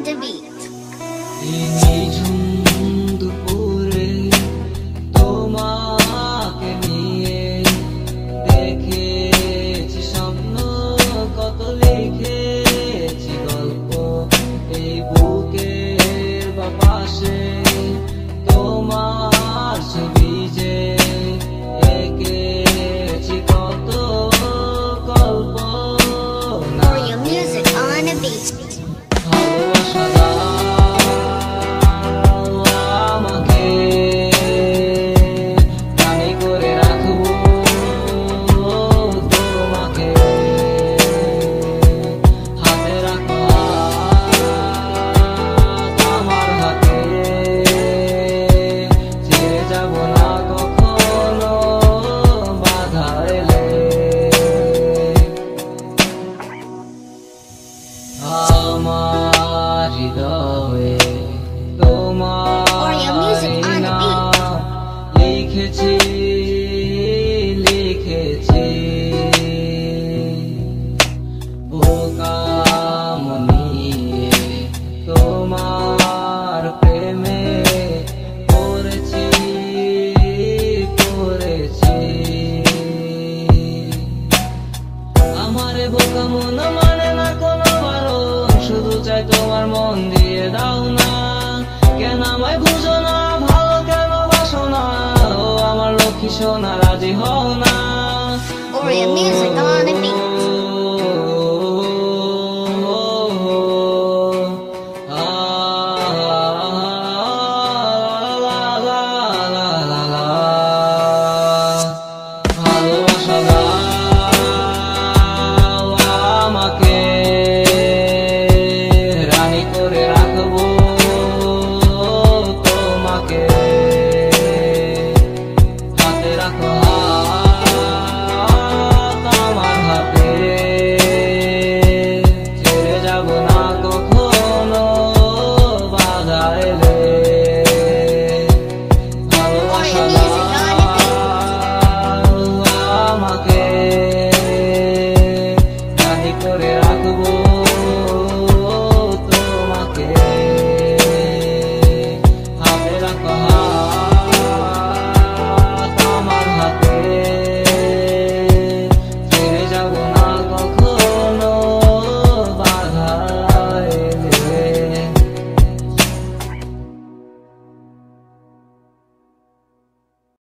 on the beat. দুপুরে তোমাকে নিয়ে দেখেছি স্বপ্ন, কত লিখেছি গল্প এই বুকের বাপাশে, তোমার ছবি যে এঁকেছি কত গল্প। For your music on the beat. ভালোবাসা আমাকে প্রাণী করে রাখবো, তোমাকে হাতে রাখো আমার হাতে, ছেড়ে যাব না কখনো বাধা এলে। আমার হৃদয়ে তোমার নাম লিখেছি লিখেছি, বোকামনি তোমার প্রেমে পড়েছি পড়েছি। আমারে বোকা মন মানে না কোনো বারণ, শুধু চাই তোমার মন দিয়ে দাও না। কেন আমায় বুঝো না, ভালো কেন বাসো না, ও আমার লক্ষ্মী সোনা রাজি হও না। For your music on the beat. ভালোবাসা দাও আমাকে, রানী করে রাখবো তোমাকে, হাতে রাখো আমার হাতে, ছেড়ে যাব না কখনো বাধা এলে।